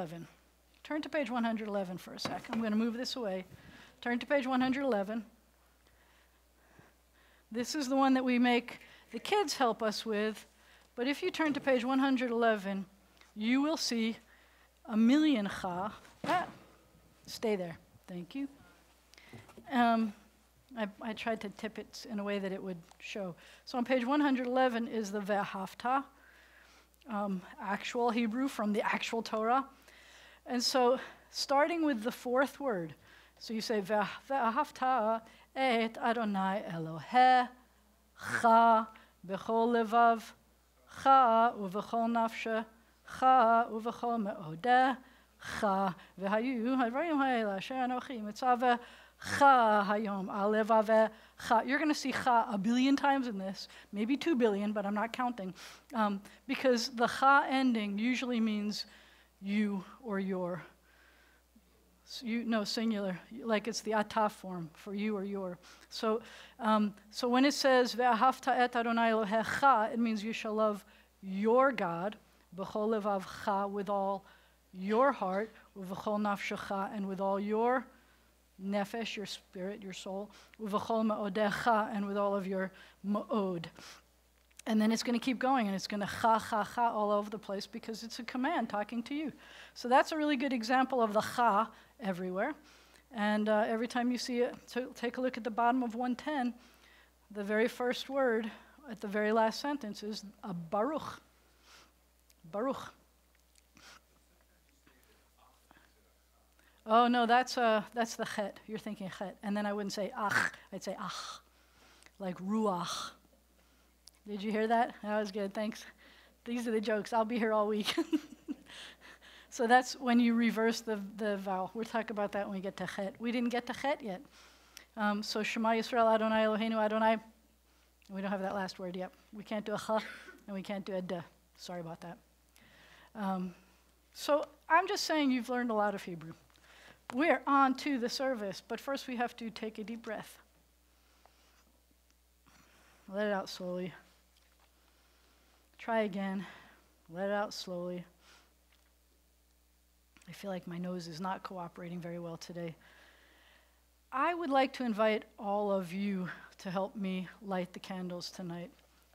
11. Turn to page 111 for a sec. I'm going to move this away. Turn to page 111. This is the one that we make the kids help us with. But if you turn to page 111, you will see a million cha. Stay there. Thank you. I tried to tip it in a way that it would show. So on page 111 is the ve'ahavta, actual Hebrew from the actual Torah. And so starting with the fourth word, so you say ve'ahavta et Adonai Elohecha b'chol levav cha uv'chol nafshe cha uv'chol me'odeh cha v'hayu hadvarim ha'ela asher anochi mitzaveh cha hayom alevaveh cha. You're going to see cha a billion times in this, maybe 2 billion, but I'm not counting, because the cha ending usually means you or your. You, no, singular, like it's the atah form for you or your. So when it says ve'ahavta et Adonai Elohecha, it means you shall love your God b'chol levavcha, with all your heart, u'v'chol nafshecha, and with all your nefesh, your spirit, your soul, u'v'chol me'odecha, and with all of your ma'od. And then it's going to keep going, and it's going to cha all over the place because it's a command talking to you. So that's a really good example of the cha everywhere. And every time you see it, take a look at the bottom of 110. The very first word at the very last sentence is a baruch. Baruch. Oh, no, that's the chet. You're thinking chet. And then I wouldn't say ach. I'd say ach, like ruach. Did you hear that? That was good, thanks. These are the jokes. I'll be here all week. So that's when you reverse the vowel. We'll talk about that when we get to chet. We didn't get to chet yet. So Shema Yisrael Adonai Eloheinu Adonai. We don't have that last word yet. We can't do a cha, and we can't do a de. Sorry about that. So I'm just saying you've learned a lot of Hebrew. We're on to the service, but first we have to take a deep breath. Let it out slowly. Try again. Let it out slowly. I feel like my nose is not cooperating very well today. I would like to invite all of you to help me light the candles tonight.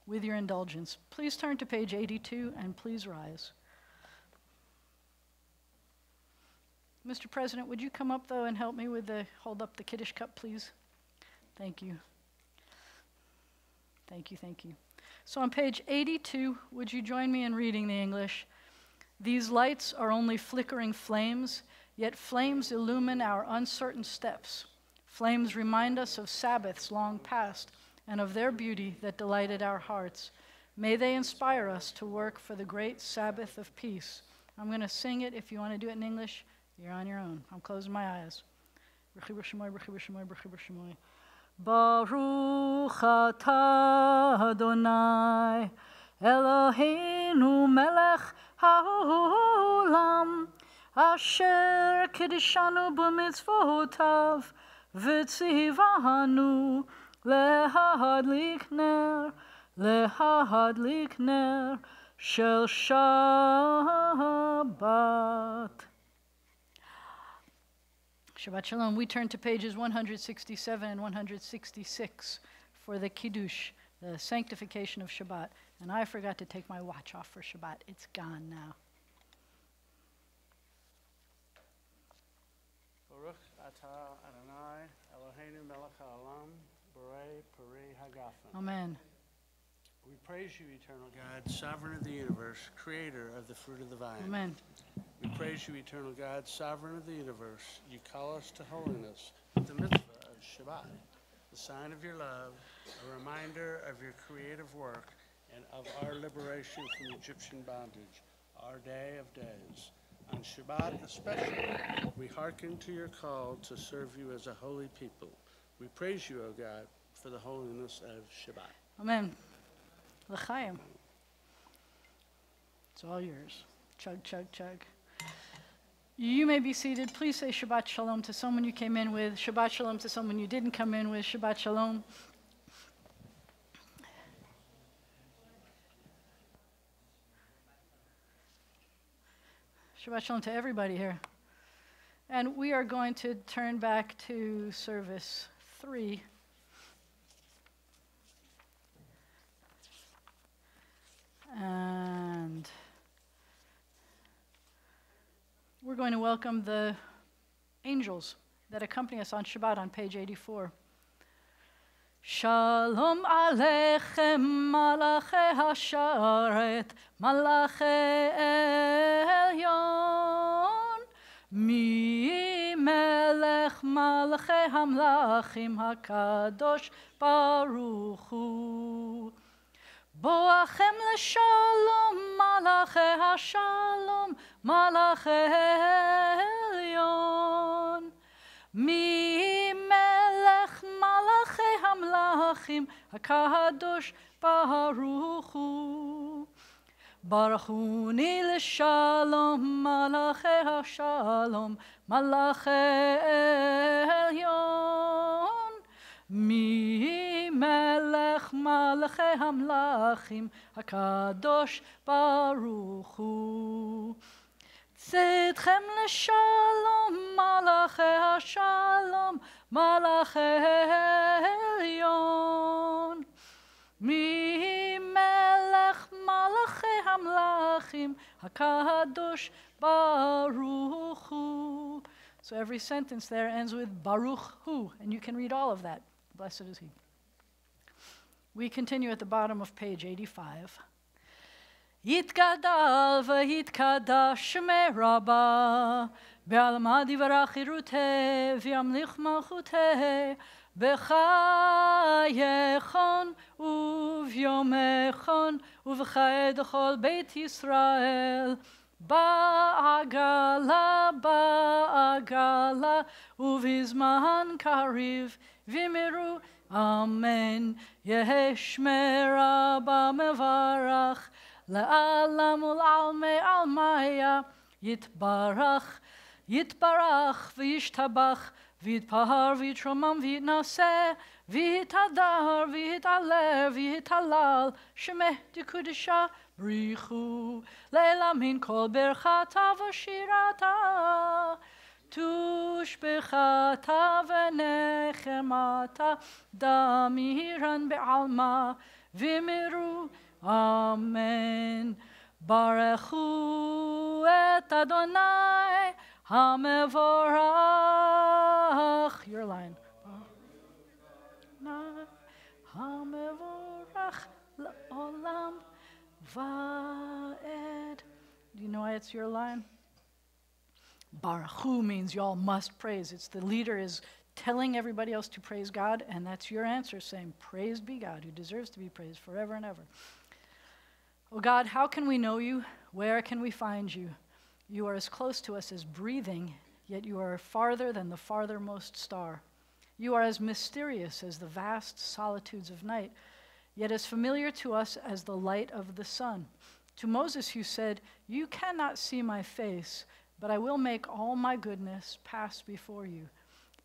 With your indulgence, please turn to page 82 and please rise. Mr. President, would you come up, though, and help me with hold up the Kiddush cup, please? Thank you. Thank you, thank you. So on page 82, would you join me in reading the English? These lights are only flickering flames, yet flames illumine our uncertain steps. Flames remind us of Sabbaths long past and of their beauty that delighted our hearts. May they inspire us to work for the great Sabbath of peace. I'm going to sing it. If you want to do it in English, you're on your own. I'm closing my eyes. Baruch atah Adonai Eloheinu melech haolam asher kiddushanu b'mitzvotav v'tzivanu lehadlik ner shel Shabbat. Shabbat Shalom. We turn to pages 167 and 166 for the Kiddush, the sanctification of Shabbat. And I forgot to take my watch off for Shabbat. It's gone now. Baruch atah Adonai Eloheinu melech haolam borei peri hagafen. Amen. We praise you, eternal God, sovereign of the universe, creator of the fruit of the vine. Amen. We praise you, eternal God, sovereign of the universe. You call us to holiness, the mitzvah of Shabbat, the sign of your love, a reminder of your creative work and of our liberation from Egyptian bondage, our day of days. On Shabbat especially, we hearken to your call to serve you as a holy people. We praise you, O God, for the holiness of Shabbat. Amen. L'chaim. It's all yours. Chug, chug, chug. You may be seated. Please say Shabbat Shalom to someone you came in with. Shabbat Shalom to someone you didn't come in with. Shabbat Shalom. Shabbat Shalom to everybody here. And we are going to turn back to service 3. And we're going to welcome the angels that accompany us on Shabbat on page 84. Shalom Aleichem Malachei Hasharet Malachei Elyon Mi Melech Malachei Hamlachim HaKadosh Baruch Hu Boachem L'Shalom Malachei Hashalom Malachei Elyon Mi Melech Malachei Hamlachim HaKadosh Baruch Hu Baruchuni L'Shalom Malachei Hashalom Malachei Elyon Mi Melech Malachei Hamlachim HaKadosh Baruch Hu Tzedchem L'Shalom Malachei Hashalom Malachei Elyon Mi Melech Malachei Hamlachim HaKadosh Baruch Hu. So every sentence there ends with Baruch Hu, and you can read all of that. Blessed is He. We continue at the bottom of page 85. Yitgadal v'yitkadash shmei Rabbah Be'alma divrach chiruteh v'yamlich malchuteh B'chayechon uvyomechon uv'chaye d'chol Beit Yisrael Ba'agala uvizman kariv v'miru Amen Yeheshme Rabbah mevarach Le'alam ul'almei almaya Yitbarach v'yishtabach v'yitpahar v'yitromam v'yitnaseh v'yitadar v'yitaler v'yitalal Shemeh d'kudisha brichu Le'ela min kol berchata v'shirata tushbechata v'nechemata damiran be'alma v'miru Amen. Barechu et Adonai hamevorach. Your line. Hamevorach le'olam va'ed. Do you know why it's your line? Barechu means y'all must praise. It's the leader is telling everybody else to praise God, and that's your answer, saying, praise be God, who deserves to be praised forever and ever. Oh God, how can we know you? Where can we find you? You are as close to us as breathing, yet you are farther than the farthermost star. You are as mysterious as the vast solitudes of night, yet as familiar to us as the light of the sun. To Moses you said, you cannot see my face, but I will make all my goodness pass before you.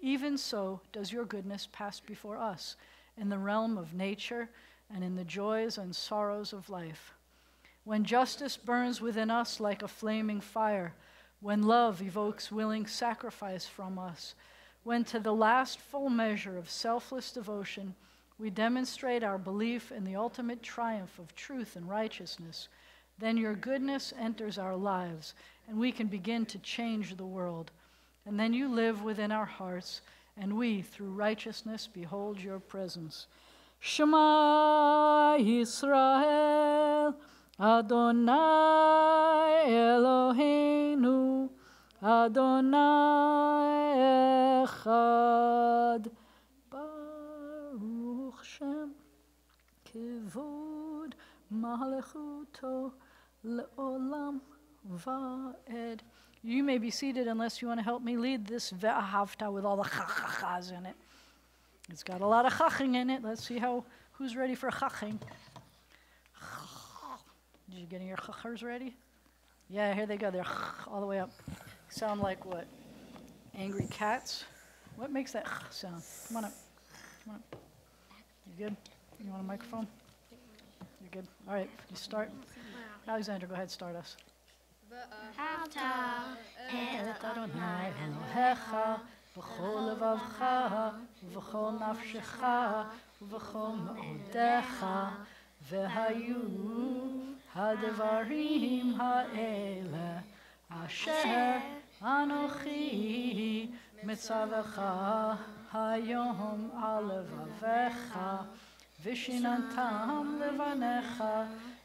Even so does your goodness pass before us in the realm of nature and in the joys and sorrows of life. When justice burns within us like a flaming fire, when love evokes willing sacrifice from us, when to the last full measure of selfless devotion we demonstrate our belief in the ultimate triumph of truth and righteousness, then your goodness enters our lives and we can begin to change the world. And then you live within our hearts, and we, through righteousness, behold your presence. Shema Yisrael, Adonai Eloheinu, Adonai Echad, Baruch Shem, Kivod Malechuto, Le'olam Va'ed. You may be seated unless you want to help me lead this Ve'ahavta with all the chachachas in it. It's got a lot of chaching in it. Let's see who's ready for chaching. Did you get your chachers ready? Yeah, here they go. They're all the way up. Sound like what? Angry cats? What makes that sound? Come on up. Come on up. You good? You want a microphone? You good? All right, you start. Alexander, go ahead, start us. ואהבת את אדוני אלוהיך בכל לבבך ובכל נפשך ובכל מאודיך, והיו הדברים האלה אשר אנוכי מצווך היום על לבביך, ושיננתם לבניך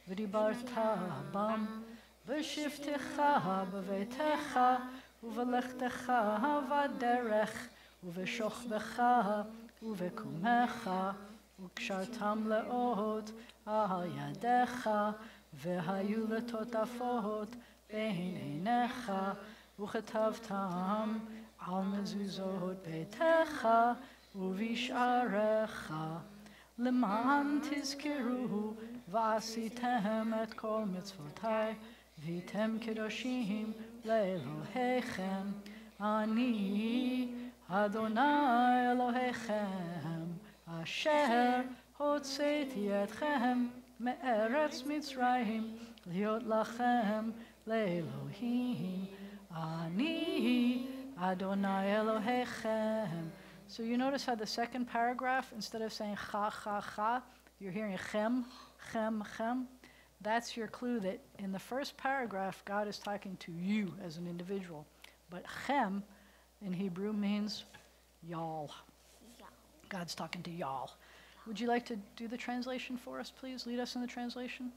ודיברת בם בשבתך בביתך ובלכתך בדרך ובשוכבך ובקומך, וקשרתם לאות על ידיך, והיו לטוטפות בין עיניך, וכתבתם על מזוזות ביתך ובשעריך, למען תזכרו ועשיתם את כל מצוותי, והייתם קדושים לאלוהיכם. אני אדוני אלוהיכם, אשר הוצאתי אתכם מארץ מצרים, להיות לכם לאלוהים. אני אדוני אלוהיכם. So you notice how the second paragraph, instead of saying cha, cha, cha, you're hearing chem, chem, chem. That's your clue that in the first paragraph, God is talking to you as an individual. But chem in Hebrew means y'all. God's talking to y'all. Would you like to do the translation for us, please? Lead us in the translation.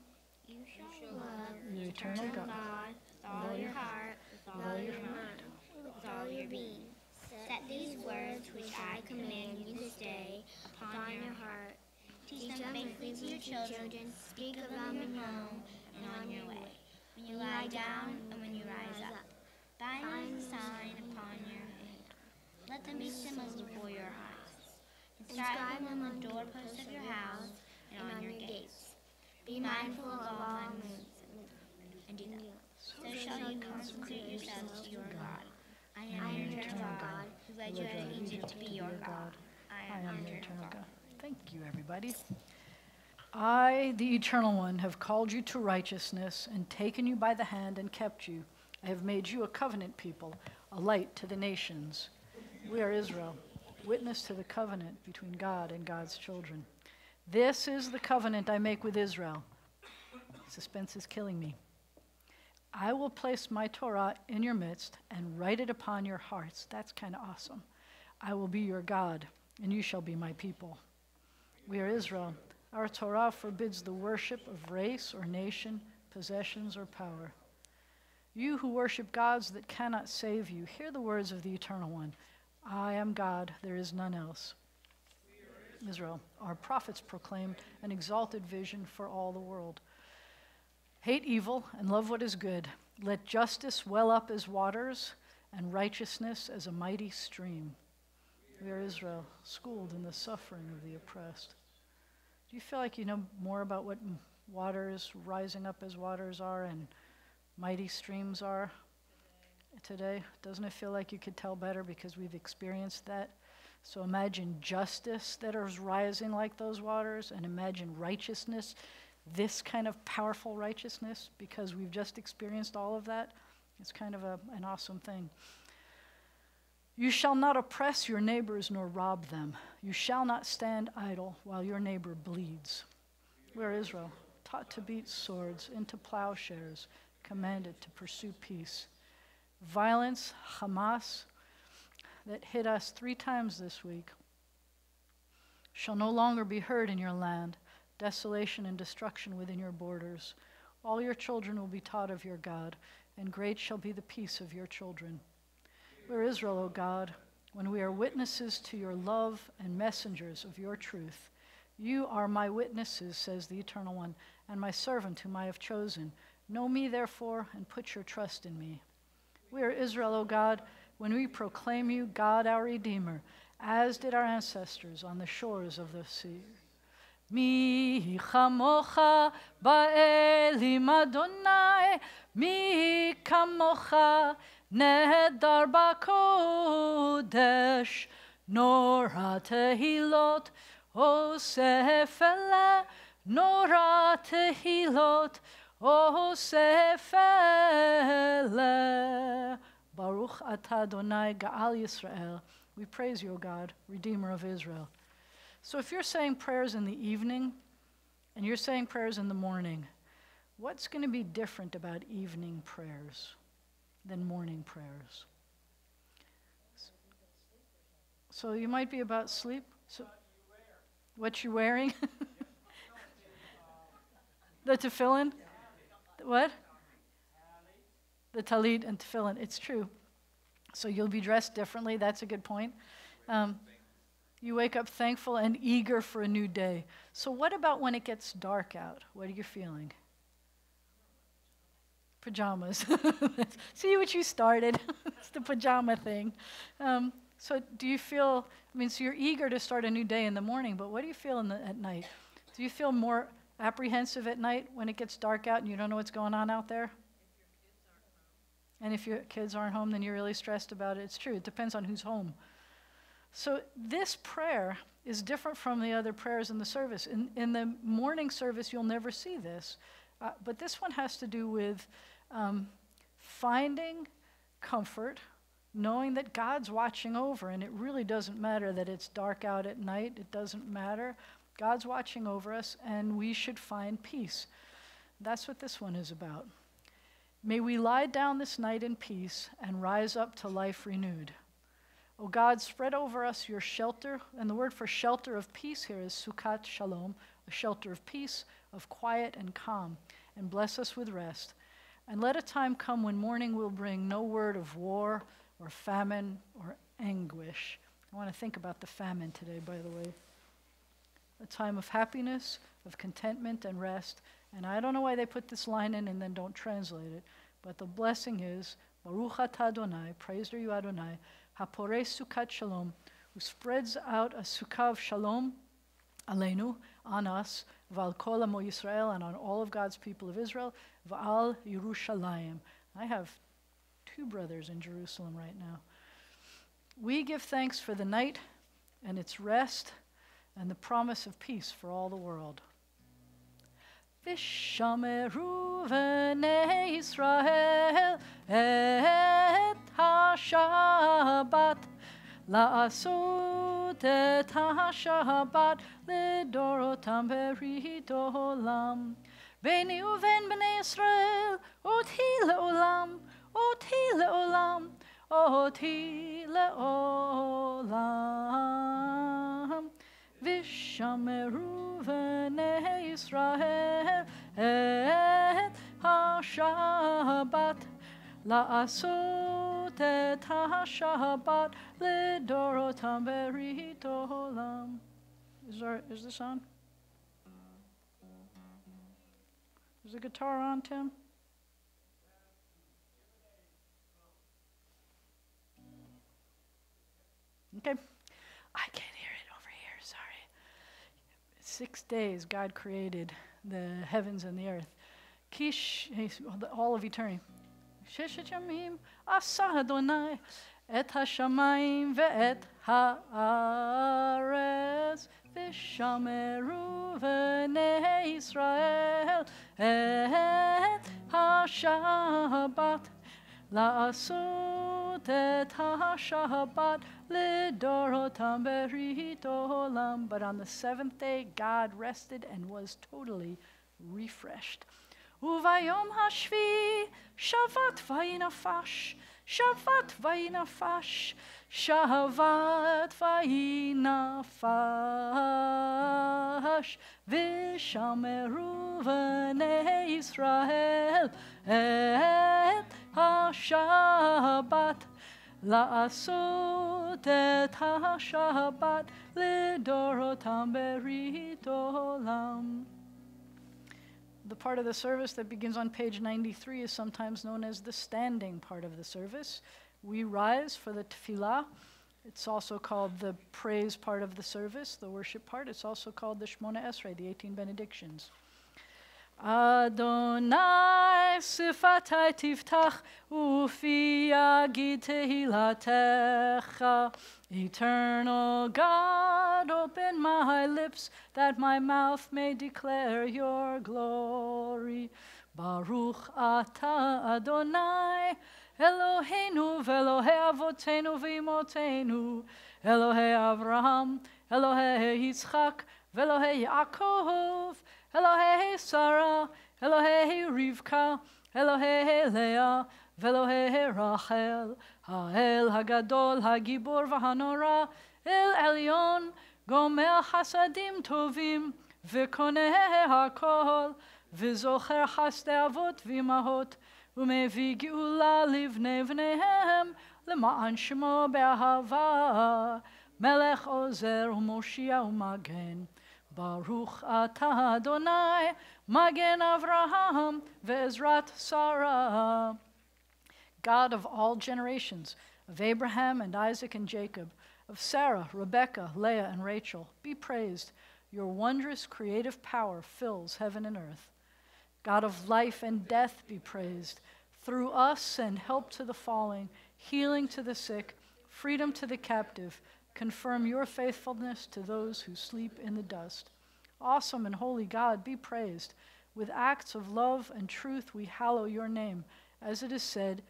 You shall love The eternal God with all your heart, with all your mind, with all your being. Set these words which I command you this day upon your heart. Teach them faithfully to your children. Speak of them in your home and on your way, when you lie down and when you rise up. Bind them as a sign upon your hand. Let them be symbols before your eyes. Inscribe them on the doorposts of your house and on your gates. Be mindful of all thy moves and do them. So shall you consecrate yourselves to your God. I am your eternal God, who led you out of Egypt to be your God. I am your eternal God. Thank you, everybody. I, the Eternal One, have called you to righteousness and taken you by the hand and kept you. I have made you a covenant people, a light to the nations. We are Israel, witness to the covenant between God and God's children. This is the covenant I make with Israel. Suspense is killing me. I will place my Torah in your midst and write it upon your hearts. That's kind of awesome. I will be your God, and you shall be my people. We are Israel. Our Torah forbids the worship of race or nation, possessions or power. You who worship gods that cannot save you, hear the words of the Eternal One. I am God, there is none else. Israel, our prophets proclaim an exalted vision for all the world. Hate evil and love what is good. Let justice well up as waters and righteousness as a mighty stream. We are Israel, schooled in the suffering of the oppressed. Do you feel like you know more about what waters rising up as waters are and mighty streams are today? Doesn't it feel like you could tell better because we've experienced that? So imagine justice that is rising like those waters, and imagine righteousness, this kind of powerful righteousness, because we've just experienced all of that. It's kind of an awesome thing. You shall not oppress your neighbors nor rob them. You shall not stand idle while your neighbor bleeds. We are Israel, taught to beat swords into plowshares, commanded to pursue peace. Violence, Hamas, that hit us 3 times this week, shall no longer be heard in your land. Desolation and destruction within your borders. All your children will be taught of your God, and great shall be the peace of your children. We are Israel, O God, when we are witnesses to your love and messengers of your truth. You are my witnesses, says the Eternal One, and my servant whom I have chosen. Know me, therefore, and put your trust in me. We are Israel, O God, when we proclaim you God our Redeemer, as did our ancestors on the shores of the sea. Mi chamocha ba'elim Adonai, mi kamocha nehedar b'kodesh, nora tehilot osef ele, nora tehilot O Sefele. Baruch atah Adonai Ga'al Yisrael. We praise you, O God, Redeemer of Israel. So if you're saying prayers in the evening and you're saying prayers in the morning, what's going to be different about evening prayers than morning prayers? So you might be about sleep. So what you wearing? The tefillin? What? The talit and tefillin. It's true. So you'll be dressed differently. That's a good point. You wake up thankful and eager for a new day. So what about when it gets dark out? What are you feeling? Pajamas. See what you started. It's the pajama thing. So do you feel, so you're eager to start a new day in the morning, but what do you feel at night? Do you feel more apprehensive at night when it gets dark out and you don't know what's going on out there? And if your kids aren't home, then you're really stressed about it. It's true. It depends on who's home. So this prayer is different from the other prayers in the service. In the morning service, you'll never see this. But this one has to do with finding comfort, knowing that God's watching over, and it really doesn't matter that it's dark out at night. It doesn't matter. God's watching over us, and we should find peace. That's what this one is about. May we lie down this night in peace and rise up to life renewed. O God, spread over us your shelter, and the word for shelter of peace here is Sukkat Shalom, a shelter of peace, of quiet and calm, and bless us with rest. And let a time come when morning will bring no word of war or famine or anguish. I want to think about the famine today, by the way. A time of happiness, of contentment and rest. And I don't know why they put this line in and then don't translate it, but the blessing is, Baruch atah Adonai, praised are you Adonai, Haporei Sukkat Shalom, who spreads out a sukkah of shalom, aleinu, on us, v'al kol amo Yisrael, and on all of God's people of Israel, v'al Yerushalayim. I have 2 brothers in Jerusalem right now. We give thanks for the night and its rest and the promise of peace for all the world. Vishameru v'nei Yisrael et ha-Shabbat la'asot et ha-Shabbat lidorotam berit olam b'nei uven b'nei Yisrael oti le'olam oti le'olam oti le'olam Vishameru v'nei Yisrael et ha-Shabbat la'asot et ha-Shabbat lidorotam berit olam. Is this on? Is the guitar on, Tim? Okay. I can't hear it over here, sorry. 6 days God created the heavens and the earth. Kish, all of eternity. Sheshet yamim asa Adonai et hashamayim ve'et ha'aretz v'shameru v'nei Yisrael et ha-Shabbat la'asot et ha-Shabbat lidorotam berit olam. But on the 7th day, God rested and was totally refreshed. Uvayom hashvi shavat vayinafash, shavat vayinafash, shavat vayinafash, vishameru v'nei Yisrael et ha-Shabbat la'asot et ha-Shabbat lidorotam berit olam. The part of the service that begins on page 93 is sometimes known as the standing part of the service. We rise for the tefillah. It's also called the praise part of the service, the worship part. It's also called the Shmona Esrei, the 18 benedictions. Adonai sifatai tiftach ufi yagid tehilatecha. Eternal God, open my lips that my mouth may declare your glory. Baruch atah Adonai, Eloheinu ve'Elohei avotenu v'imotenu, Elohei Avraham, Elohei Yitzchak, ve'Elohei Yaakov, Elohei Sarah, Elohei Rivka, Elohei Leah, ve'Elohei Rachel, Ha'el Hagadol, Hagibor v'Hanora, El Elyon, Gomer Chasadim Tovim, V'koneh HaKol, V'zocher Chasdei Avot v'Imahot, U'mevii Geula livnei v'neihem, L'ma'an Shemo be'ahava, Melech Ozer u'Moshia u'Magen, Baruch atah Adonai, Magen Avraham, Ve'ezrat Sarah. God of all generations, of Abraham and Isaac and Jacob, of Sarah, Rebekah, Leah, and Rachel, be praised. Your wondrous creative power fills heaven and earth. God of life and death, be praised. Through us send help to the falling, healing to the sick, freedom to the captive. Confirm your faithfulness to those who sleep in the dust. Awesome and holy God, be praised. With acts of love and truth we hallow your name. As it is said,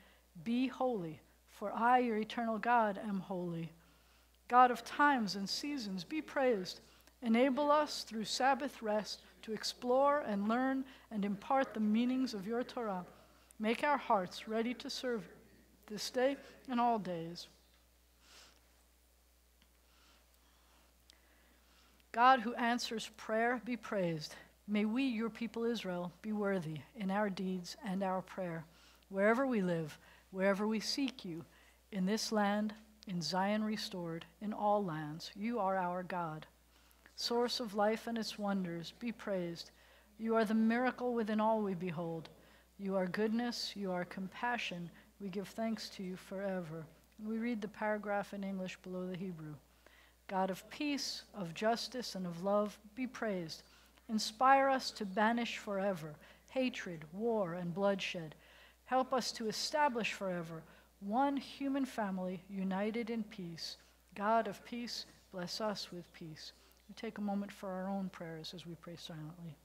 be holy, for I, your eternal God, am holy. God of times and seasons, be praised. Enable us through Sabbath rest to explore and learn and impart the meanings of your Torah. Make our hearts ready to serve this day and all days. God who answers prayer, be praised. May we, your people Israel, be worthy in our deeds and our prayer, wherever we live, wherever we seek you, in this land, in Zion restored, in all lands. You are our God. Source of life and its wonders, be praised. You are the miracle within all we behold. You are goodness, you are compassion. We give thanks to you forever. And we read the paragraph in English below the Hebrew. God of peace, of justice, and of love, be praised. Inspire us to banish forever hatred, war, and bloodshed. Help us to establish forever one human family united in peace. God of peace, bless us with peace. We take a moment for our own prayers as we pray silently.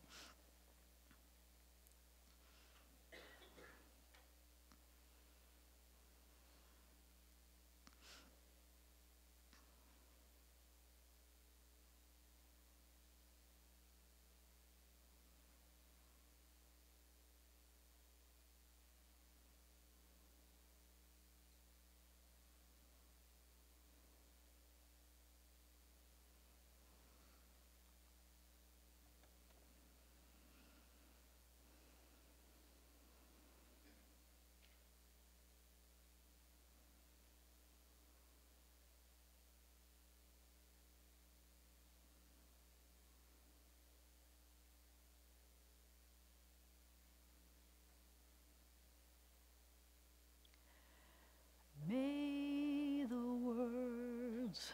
May the words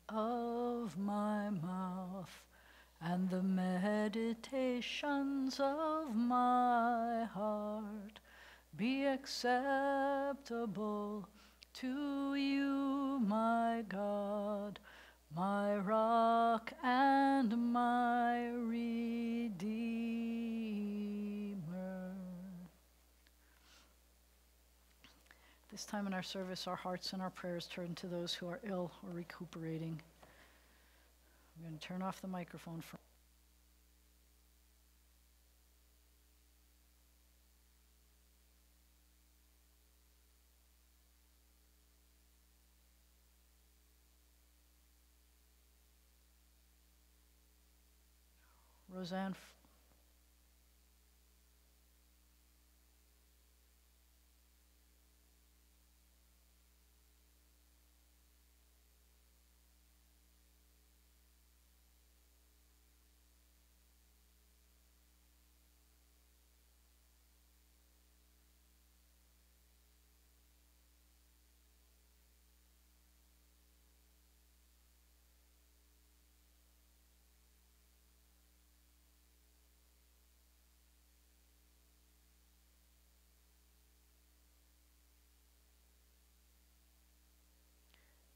of my mouth and the meditations of my heart be acceptable to you, my God, my rock and my Redeemer. This time in our service, our hearts and our prayers turn to those who are ill or recuperating. I'm going to turn off the microphone for Roseanne.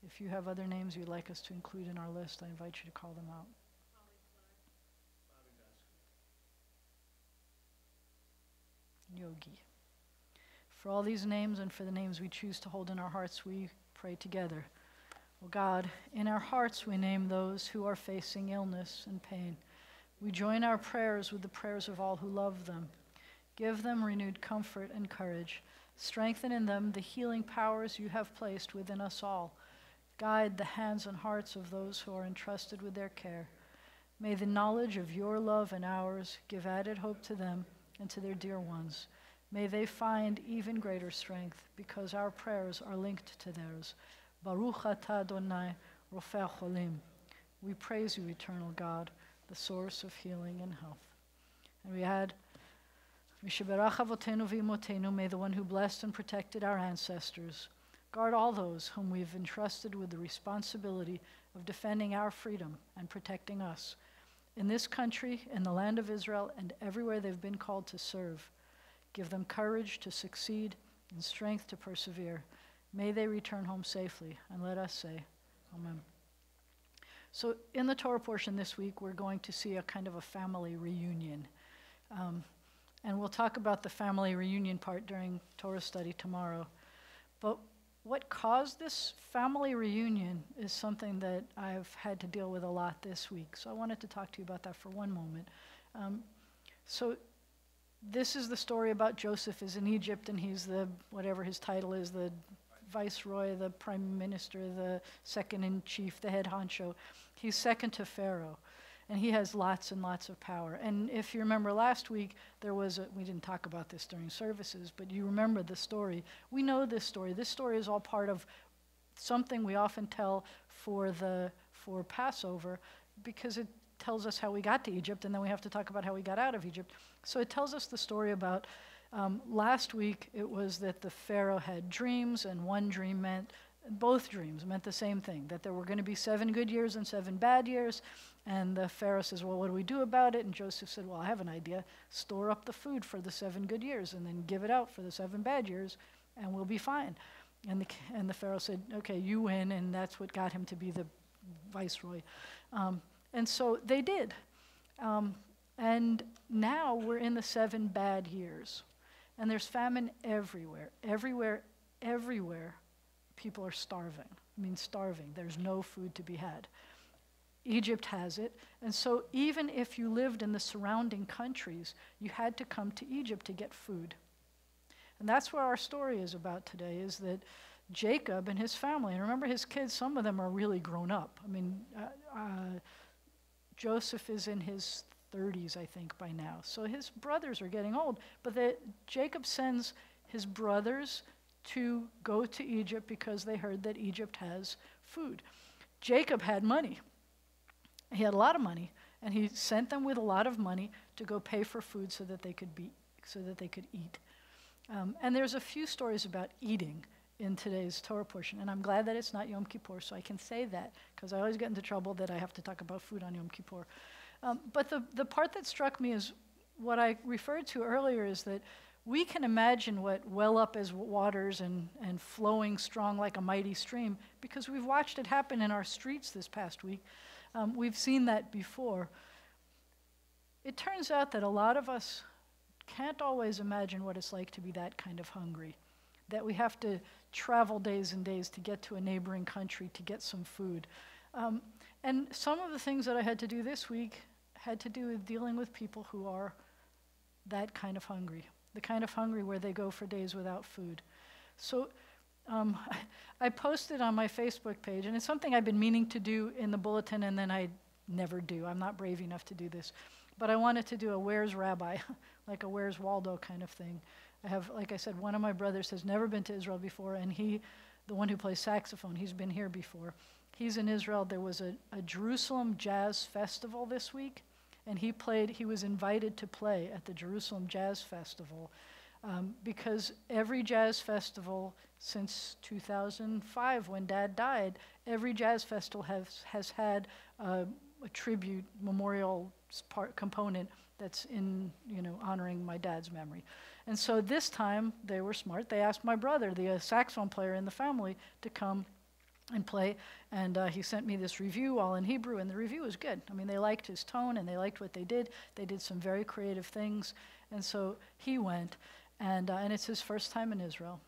If you have other names you'd like us to include in our list, I invite you to call them out. yogi. For all these names and for the names we choose to hold in our hearts, we pray together. Oh God, in our hearts we name those who are facing illness and pain. We join our prayers with the prayers of all who love them. Give them renewed comfort and courage. Strengthen in them the healing powers you have placed within us all. Guide the hands and hearts of those who are entrusted with their care. May the knowledge of your love and ours give added hope to them and to their dear ones. May they find even greater strength because our prayers are linked to theirs. Baruch atah Adonai, Rofei Cholim. We praise you, eternal God, the source of healing and health. And we add, Mishaberach avotenu v'imotenu, may the one who blessed and protected our ancestors guard all those whom we've entrusted with the responsibility of defending our freedom and protecting us. In this country, in the land of Israel, and everywhere they've been called to serve. Give them courage to succeed and strength to persevere. May they return home safely, and let us say, Amen. So in the Torah portion this week, we're going to see a kind of a family reunion. And we'll talk about the family reunion part during Torah study tomorrow. But what caused this family reunion is something that I've had to deal with a lot this week. So I wanted to talk to you about that for one moment. So this is the story about Joseph is in Egypt, and he's the, whatever his title is, the viceroy, the prime minister, the second-in-chief, the head honcho. He's second to Pharaoh, and he has lots and lots of power. And if you remember last week, we didn't talk about this during services, but you remember the story. We know this story. This story is all part of something we often tell for Passover, because it tells us how we got to Egypt, and then we have to talk about how we got out of Egypt. So it tells us the story about, last week it was that the Pharaoh had dreams, and both dreams meant the same thing, that there were going to be 7 good years and 7 bad years. And the Pharaoh says, well, what do we do about it? And Joseph said, well, I have an idea. Store up the food for the 7 good years and then give it out for the 7 bad years, and we'll be fine. And the Pharaoh said, okay, you win, and that's what got him to be the viceroy. And so they did. And now we're in the 7 bad years. And there's famine everywhere. Everywhere, people are starving. I mean, starving. There's no food to be had. Egypt has it. And so even if you lived in the surrounding countries, you had to come to Egypt to get food. And that's what our story is about today, is that Jacob and his family, and remember his kids, some of them are really grown up. I mean, Joseph is in his 30s, I think, by now. So his brothers are getting old. But Jacob sends his brothers to go to Egypt because they heard that Egypt has food. Jacob had money. He had a lot of money, and he sent them with a lot of money to go pay for food so that they could eat. And there's a few stories about eating in today's Torah portion, and I'm glad that it's not Yom Kippur, so I can say that, because I always get into trouble that I have to talk about food on Yom Kippur. But the part that struck me is what I referred to earlier, is that we can imagine what well up as waters and flowing strong like a mighty stream, because we've watched it happen in our streets this past week. We've seen that before. It turns out that a lot of us can't always imagine what it's like to be that kind of hungry, that we have to travel days and days to get to a neighboring country to get some food. And some of the things that I had to do this week had to do with dealing with people who are that kind of hungry, the kind of hungry where they go for days without food. So I posted on my Facebook page, and it's something I've been meaning to do in the bulletin, and then I never do. I'm not brave enough to do this. But I wanted to do a Where's Rabbi, like a Where's Waldo kind of thing. I have, like I said, one of my brothers has never been to Israel before, and the one who plays saxophone, he's been here before. He's in Israel. There was a Jerusalem Jazz Festival this week, and he was invited to play at the Jerusalem Jazz Festival, because every jazz festival since 2005, when Dad died, every jazz festival has had a tribute memorial component that's in, honoring my dad's memory. And so this time they were smart. They asked my brother, the saxophone player in the family, to come and play. And he sent me this review all in Hebrew, and the review was good. I mean, they liked his tone and they liked what they did. They did some very creative things. And so he went. And it's his first time in Israel.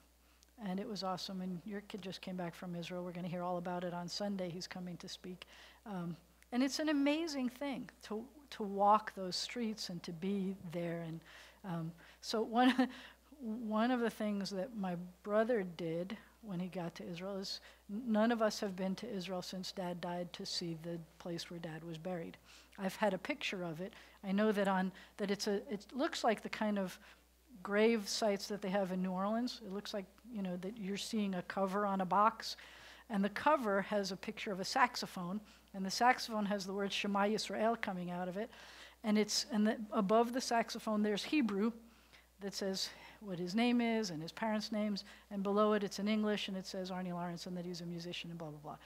And it was awesome. And your kid just came back from Israel. We're going to hear all about it on Sunday. He's coming to speak. And it's an amazing thing to walk those streets and to be there. And so one of the things that my brother did when he got to Israel is none of us have been to Israel since Dad died to see the place where Dad was buried. I've had a picture of it. I know that it looks like the kind of grave sites that they have in New Orleans. It looks like, that you're seeing a cover on a box, and the cover has a picture of a saxophone, and the saxophone has the word Shema Yisrael coming out of it, and above the saxophone there's Hebrew that says what his name is and his parents' names, and below it it's in English, and it says Arnie Lawrence and that he's a musician and blah, blah, blah.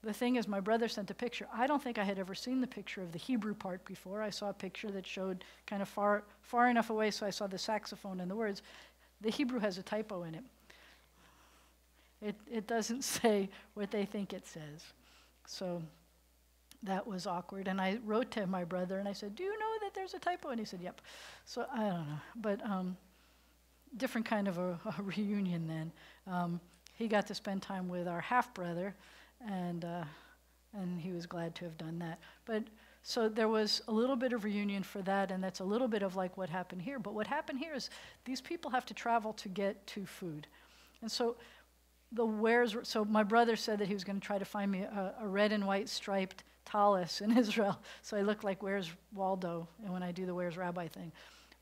The thing is, my brother sent a picture. I don't think I had ever seen the picture of the Hebrew part before. I saw a picture that showed kind of far enough away so I saw the saxophone and the words. The Hebrew has a typo in it. It doesn't say what they think it says. So that was awkward. And I wrote to my brother and I said, "Do you know that there's a typo?" And he said, "Yep." So I don't know. But different kind of a reunion then. He got to spend time with our half-brother, and he was glad to have done that. But so there was a little bit of reunion for that, and that's a little bit of like what happened here. But what happened here is these people have to travel to get to food. And so so my brother said that he was going to try to find me a red and white striped tallis in Israel, so I look like Where's Waldo and when I do the Where's Rabbi thing.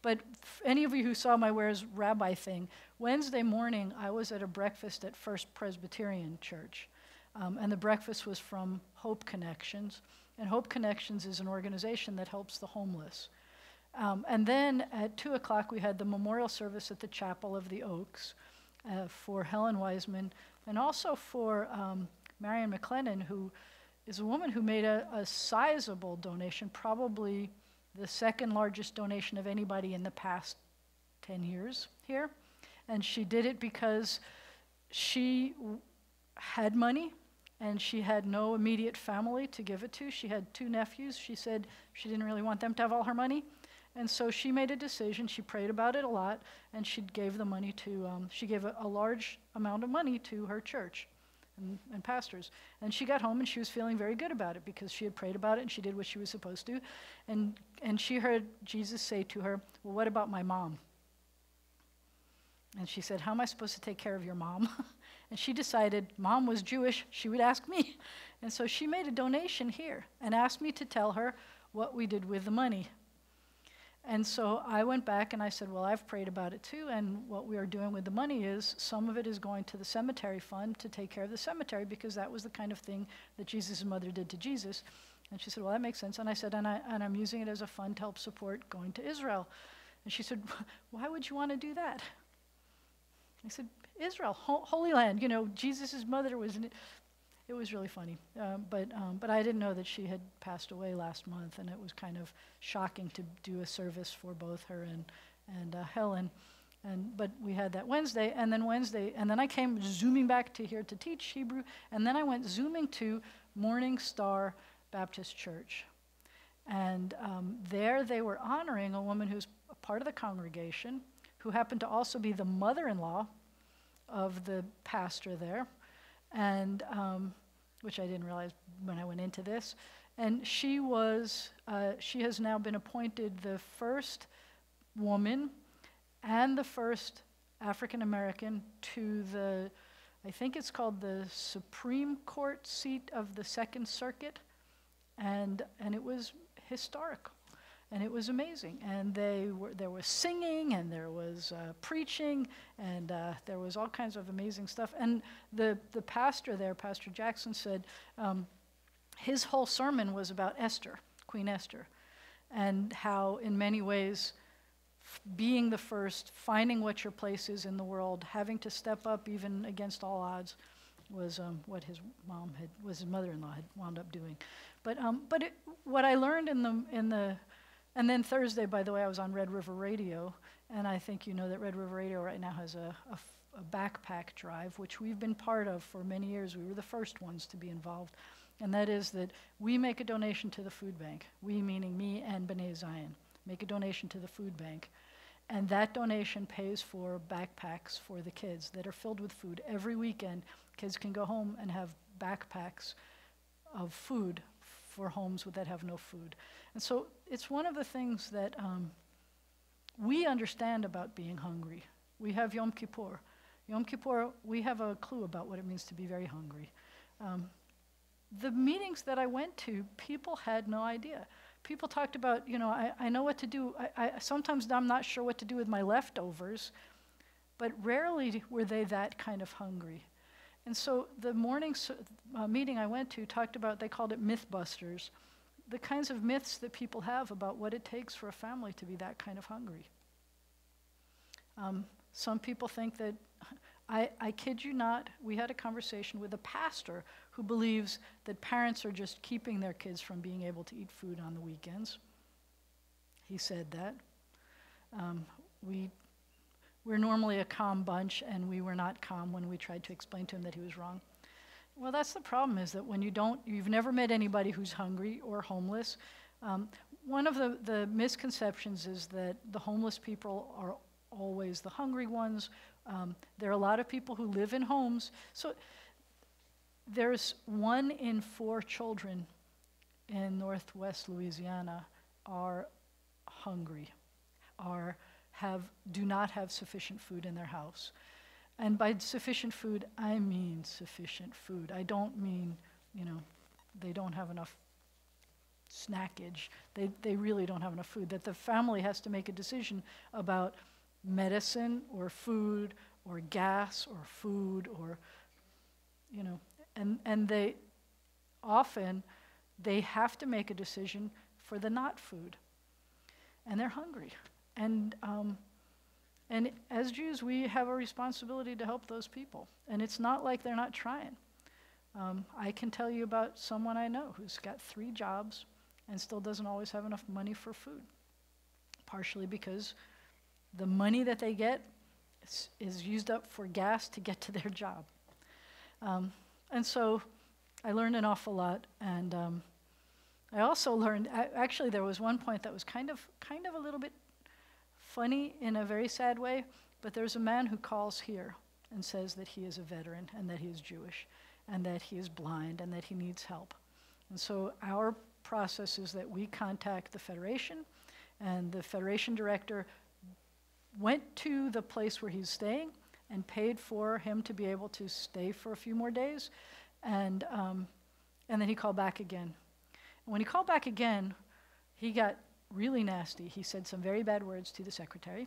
But any of you who saw my Where's Rabbi thing, Wednesday morning I was at a breakfast at First Presbyterian Church. And the breakfast was from Hope Connections. And Hope Connections is an organization that helps the homeless. And then at 2 o'clock, we had the memorial service at the Chapel of the Oaks for Helen Wiseman, and also for Marion McLennan, who is a woman who made a sizable donation, probably the second largest donation of anybody in the past 10 years here. And she did it because she had money, and she had no immediate family to give it to. She had 2 nephews. She said she didn't really want them to have all her money. And so she made a decision. She prayed about it a lot, and she gave the money to, she gave a large amount of money to her church and pastors. And she got home, and she was feeling very good about it because she had prayed about it, and she did what she was supposed to. And she heard Jesus say to her, "Well, what about my mom?" And she said, "How am I supposed to take care of your mom?" And she decided Mom was Jewish, she would ask me. And so she made a donation here and asked me to tell her what we did with the money. And so I went back and I said, "Well, I've prayed about it too, and what we are doing with the money is some of it is going to the cemetery fund to take care of the cemetery, because that was the kind of thing that Jesus' mother did to Jesus." And she said, "Well, that makes sense." And I said, and I'm using it as a fund to help support going to Israel." And she said, "Why would you want to do that?" I said, "Israel, Holy Land, Jesus' mother was in it." It was really funny. But I didn't know that she had passed away last month, and it was kind of shocking to do a service for both her and Helen. But we had that Wednesday, and then I came zooming back to here to teach Hebrew, and then I went zooming to Morning Star Baptist Church. And there they were honoring a woman who's a part of the congregation, who happened to also be the mother-in-law of the pastor there, and which I didn't realize when I went into this. And she has now been appointed the first woman and the first African American to I think it's called the Supreme Court seat of the Second Circuit, and it was historical. And it was amazing. And there was singing, and there was preaching, and there was all kinds of amazing stuff. And the pastor there, Pastor Jackson, said his whole sermon was about Esther, Queen Esther, and how in many ways being the first, finding what your place is in the world, having to step up even against all odds, was what his mother-in-law had wound up doing. But what I learned and then Thursday, by the way, I was on Red River Radio, and I think you know that Red River Radio right now has a backpack drive, which we've been part of for many years. We were the first ones to be involved, and that is that we make a donation to the food bank. We, meaning me and B'nai Zion, make a donation to the food bank. And that donation pays for backpacks for the kids that are filled with food. Every weekend, kids can go home and have backpacks of food for homes that have no food. And so it's one of the things that we understand about being hungry. We have Yom Kippur. Yom Kippur, we have a clue about what it means to be very hungry. The meetings that I went to, people had no idea. People talked about, I know what to do. Sometimes I'm not sure what to do with my leftovers, but rarely were they that kind of hungry. And so the morning meeting I went to talked about, they called it Mythbusters, the kinds of myths that people have about what it takes for a family to be that kind of hungry. Some people think that, I kid you not, we had a conversation with a pastor who believes that parents are just keeping their kids from being able to eat food on the weekends. He said that. We're normally a calm bunch, and we were not calm when we tried to explain to him that he was wrong. Well, that's the problem, is that when you've never met anybody who's hungry or homeless. One of the misconceptions is that the homeless people are always the hungry ones. There are a lot of people who live in homes. So there's 1 in 4 children in Northwest Louisiana are hungry, do not have sufficient food in their house. And by sufficient food, I mean sufficient food. I don't mean, they don't have enough snackage. They really don't have enough food. That the family has to make a decision about medicine or food or gas or food or, and they often, they have to make a decision for the not food. And they're hungry. And as Jews, we have a responsibility to help those people. And it's not like they're not trying. I can tell you about someone I know who's got 3 jobs and still doesn't always have enough money for food. Partially because the money that they get is used up for gas to get to their job. And so I learned an awful lot. And I also learned, actually there was one point that was kind of a little bit funny in a very sad way, but there's a man who calls here and says that he is a veteran and that he is Jewish and that he is blind and that he needs help. And so our process is that we contact the Federation, and the Federation director went to the place where he's staying and paid for him to be able to stay for a few more days, and then he called back again. And when he called back again, he got really nasty. He said some very bad words to the secretary.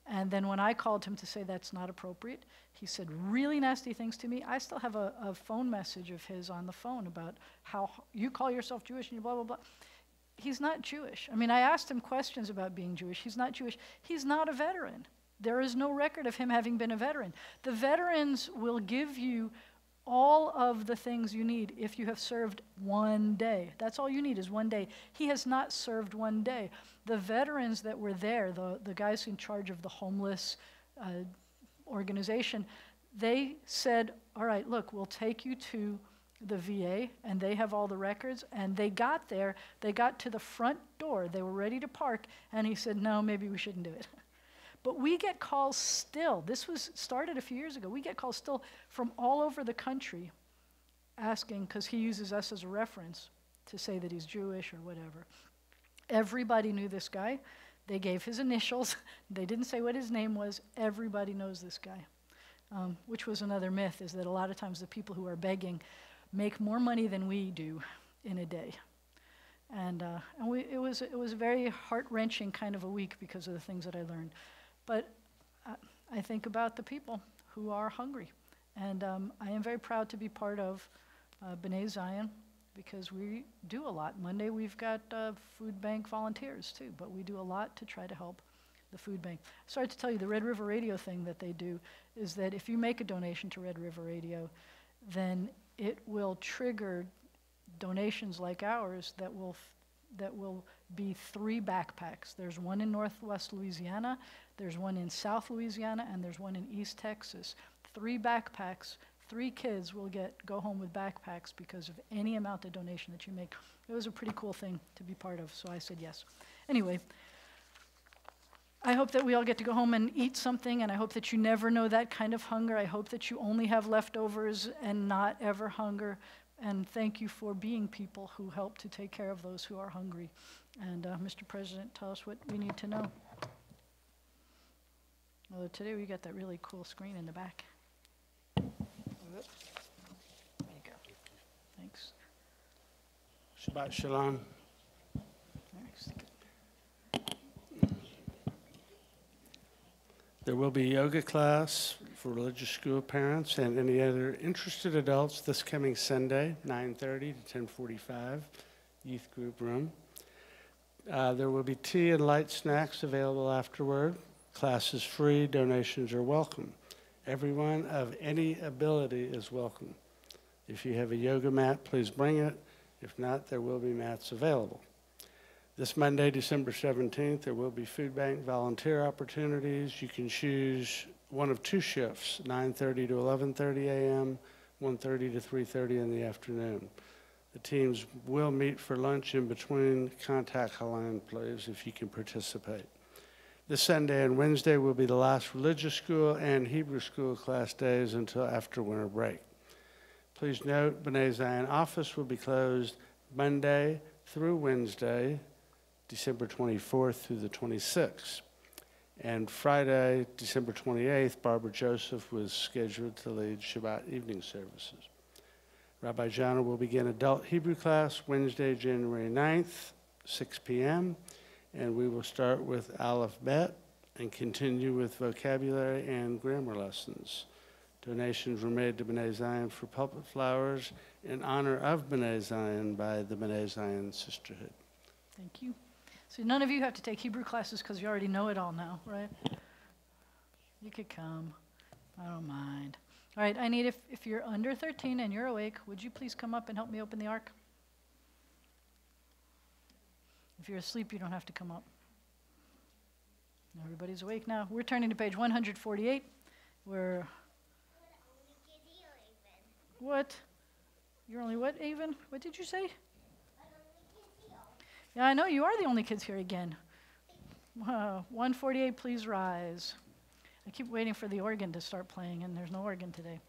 And then when I called him to say that's not appropriate, he said really nasty things to me. I still have a phone message of his on the phone about how you call yourself Jewish and you blah, blah, blah. He's not Jewish. I mean, I asked him questions about being Jewish. He's not Jewish. He's not a veteran. There is no record of him having been a veteran. The veterans will give you all of the things you need if you have served 1 day. That's all you need is 1 day. He has not served 1 day. The veterans that were there, the guys in charge of the homeless organization, they said, all right, look, we'll take you to the VA, and they have all the records. And they got there, they got to the front door, they were ready to park, and he said, no, maybe we shouldn't do it. But we get calls still. This was started a few years ago. We get calls still from all over the country asking, because he uses us as a reference to say that he's Jewish or whatever. Everybody knew this guy. They gave his initials. They didn't say what his name was. Everybody knows this guy, which was another myth, is that a lot of times the people who are begging make more money than we do in a day. And it was a very heart-wrenching kind of a week because of the things that I learned. But I think about the people who are hungry. And I am very proud to be part of B'nai Zion, because we do a lot. Monday we've got food bank volunteers too, but we do a lot to try to help the food bank. Sorry to tell you, the Red River Radio thing that they do is that if you make a donation to Red River Radio, then it will trigger donations like ours that will be 3 backpacks. There's one in Northwest Louisiana, there's one in South Louisiana, and there's one in East Texas. 3 backpacks, 3 kids will go home with backpacks because of any amount of donation that you make. It was a pretty cool thing to be part of, so I said yes. Anyway, I hope that we all get to go home and eat something, and I hope that you never know that kind of hunger. I hope that you only have leftovers and not ever hunger. And thank you for being people who help to take care of those who are hungry. And Mr. President, tell us what we need to know. Although today we got that really cool screen in the back. There you go. Thanks. Shabbat Shalom. Thanks. There will be yoga class for religious school parents and any other interested adults this coming Sunday, 9:30 to 10:45, youth group room. There will be tea and light snacks available afterward. Class is free, donations are welcome. Everyone of any ability is welcome. If you have a yoga mat, please bring it. If not, there will be mats available. This Monday, December 17th, there will be food bank volunteer opportunities. You can choose one of two shifts, 9:30 to 11:30 a.m., 1:30 to 3:30 in the afternoon. The teams will meet for lunch in between. Contact Helen, please, if you can participate. This Sunday and Wednesday will be the last religious school and Hebrew school class days until after winter break. Please note, B'nai Zion office will be closed Monday through Wednesday, December 24th through the 26th. And Friday, December 28th, Barbara Joseph was scheduled to lead Shabbat evening services. Rabbi Jana will begin adult Hebrew class Wednesday, January 9th, 6 p.m., and we will start with Aleph Bet and continue with vocabulary and grammar lessons. Donations were made to B'nai Zion for public flowers in honor of B'nai Zion by the B'nai Zion Sisterhood. Thank you. So none of you have to take Hebrew classes because you already know it all now, right? You could come. I don't mind. All right, I need, if you're under 13 and you're awake, would you please come up and help me open the ark? If you're asleep, you don't have to come up. Everybody's awake now. We're turning to page 148. We're... What? You're only what, Avon? What did you say? Yeah, I know you are the only kids here again. 148, please rise. I keep waiting for the organ to start playing, and there's no organ today.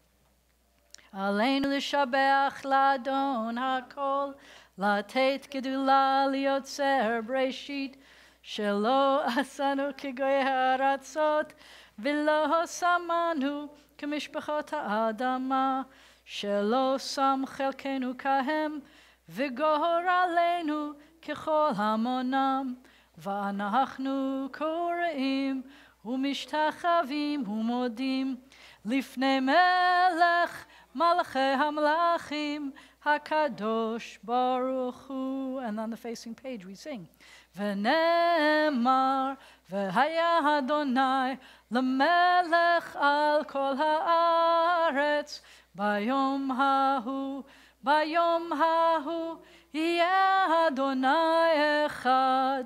Aleinu l'shabeach l'adon hakol, latet gedula liotzer breshit, shelo asanu kegoy haratzot, v'lo samanu k'mishpachot ha'adama, shelo sam chelkenu kahem, v'gohor aleinu ככל המונם, ואנחנו קוראים ומשתחווים ומודים לפני מלך מלכי המלכים הקדוש ברוך הוא. And on the facing page we sing, ונאמר והיה אדוני למלך על כל הארץ ביום ההוא, ביום ההוא יהיה אדוני אחד,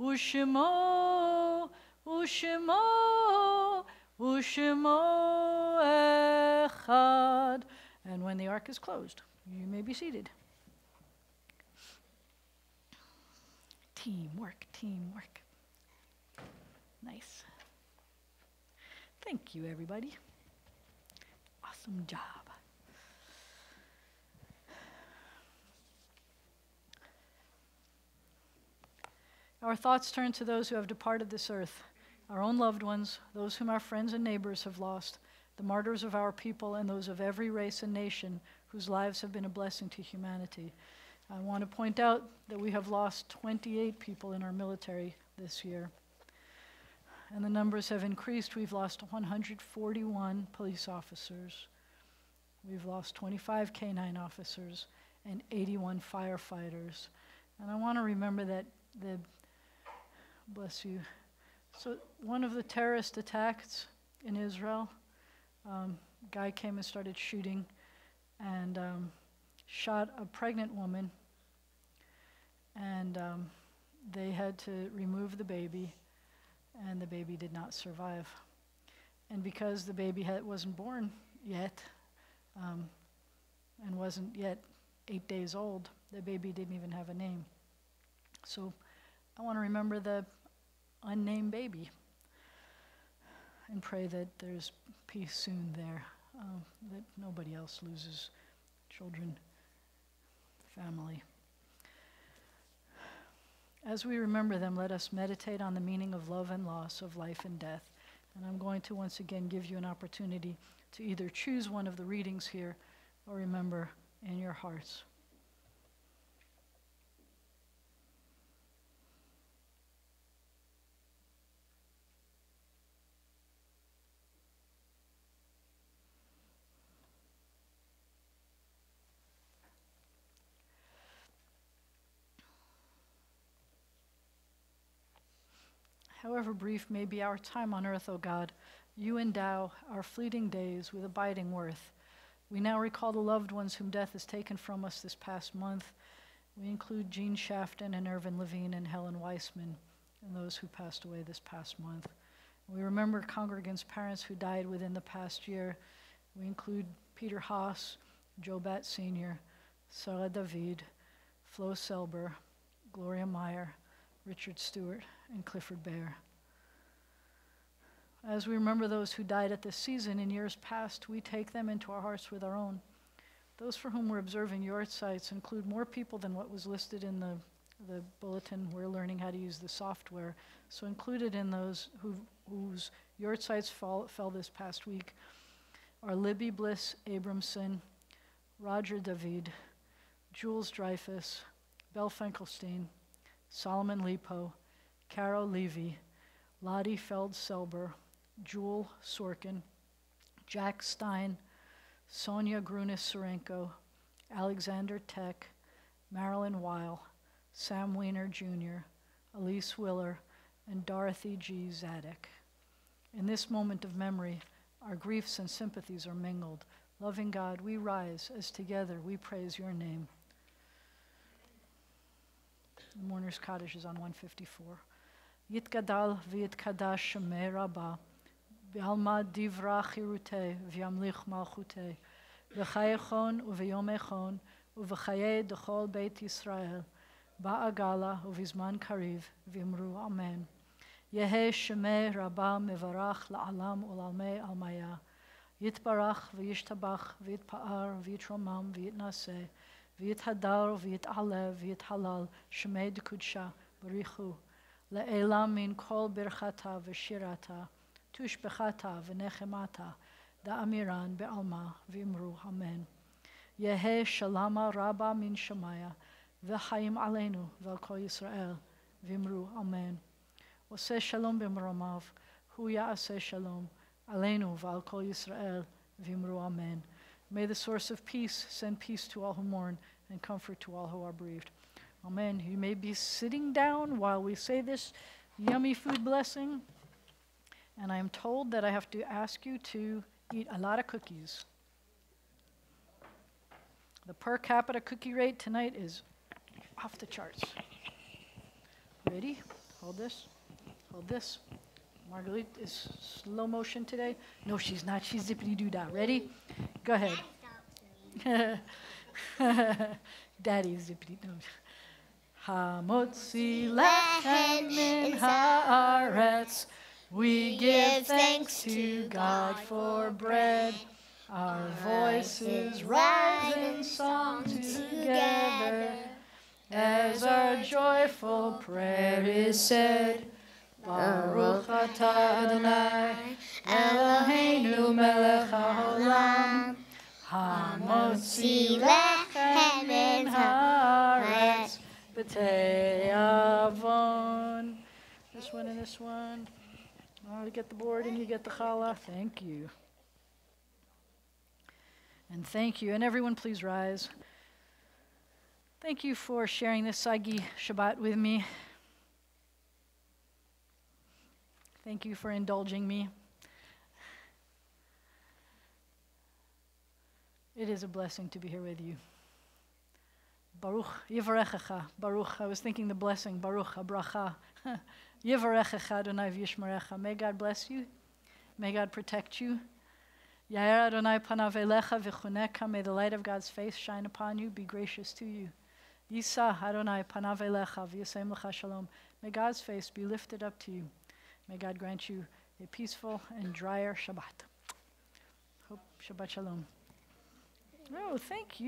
ושמו, ושמו, ושמו אחד. And when the ark is closed, you may be seated. Teamwork, teamwork. Nice. Thank you, everybody. Awesome job. Our thoughts turn to those who have departed this earth, our own loved ones, those whom our friends and neighbors have lost, the martyrs of our people, and those of every race and nation whose lives have been a blessing to humanity. I want to point out that we have lost 28 people in our military this year. And the numbers have increased. We've lost 141 police officers. We've lost 25 canine officers and 81 firefighters. And I want to remember that bless you. So one of the terrorist attacks in Israel, guy came and started shooting and shot a pregnant woman, and they had to remove the baby, and the baby did not survive. And because the baby wasn't born yet, and wasn't yet 8 days old, the baby didn't even have a name. So I want to remember the unnamed baby and pray that there's peace soon there, that nobody else loses children, family. As we remember them, let us meditate on the meaning of love and loss, of life and death. And I'm going to once again give you an opportunity to either choose one of the readings here or remember in your hearts. However brief may be our time on earth, O God, you endow our fleeting days with abiding worth. We now recall the loved ones whom death has taken from us this past month. We include Jean Shafton and Irvin Levine and Helen Weissman and those who passed away this past month. We remember congregants' parents who died within the past year. We include Peter Haas, Joe Batt Sr., Sarah David, Flo Selber, Gloria Meyer, Richard Stewart, and Clifford Bear. As we remember those who died at this season in years past, we take them into our hearts with our own. Those for whom we're observing yard sites include more people than what was listed in the bulletin. We're learning how to use the software. So included in those whose yard sites fell this past week are Libby Bliss Abramson, Roger David, Jules Dreyfus, Belle Finkelstein, Solomon Lipo, Carol Levy, Lottie Feld-Selber, Jewel Sorkin, Jack Stein, Sonia Grunis-Sorenko, Alexander Tech, Marilyn Weil, Sam Weiner Jr., Elise Willer, and Dorothy G. Zadek. In this moment of memory, our griefs and sympathies are mingled. Loving God, we rise as together we praise your name. The Mourner's Cottage is on 154. Yitgadal v'yitkadash shemei Rabbah, v'alma divra chirutei v'yamlich malchutei, v'chayechon u'v'yomechon u'v'chayei d'chol Beit Yisrael, ba'agala u'v'zman kariv v'imru amen. Yehei shemei Rabbah mevarach la'alam u'lalmei almaya, yitbarach v'yishtabach v'yitpa'ar v'yitromam v'yitnaseh, v'yithadar v'yit'alev v'yithalal shemei d'kudsha barichu, le'elam min kol birchata v'shirata, tushbechata v'nechemata, da'amiran be'alma v'imru amen. Yehei shalama rabba min shamaya, v'chaim aleinu v'al kol Yisrael v'imru amen. Oseh shalom b'mromav, hu ya'aseh shalom, aleinu v'al kol Yisrael v'imru amen. May the source of peace send peace to all who mourn and comfort to all who are bereaved. Amen. You may be sitting down while we say this yummy food blessing. And I am told that I have to ask you to eat a lot of cookies. The per capita cookie rate tonight is off the charts. Ready? Hold this. Hold this. Marguerite is slow motion today. No, she's not. She's zippity-doo-dah. Ready? Go ahead. Daddy zippity-doo. Hamotzi lechem min haaretz. We give thanks to God for bread. Our voices rise in song together as our joyful prayer is said. Baruch atah Adonai, Eloheinu melech haolam, hamotzi lechem min haaretz, b'tei avon. This one and this one. Oh, you get the board and you get the challah. Thank you. And thank you. And everyone, please rise. Thank you for sharing this Sagi Shabbat with me. Thank you for indulging me. It is a blessing to be here with you. Baruch Yivarechecha. Baruch. I was thinking the blessing. Baruch Abracha. Yivarechecha Adonai v'yishmerecha. May God bless you. May God protect you. Yair Adonai panav elecha v'chuneka. May the light of God's face shine upon you, be gracious to you. Yisa Adonai panav elecha v'yasem lecha shalom. May God's face be lifted up to you. May God grant you a peaceful and drier Shabbat. Hope Shabbat Shalom. Oh, thank you.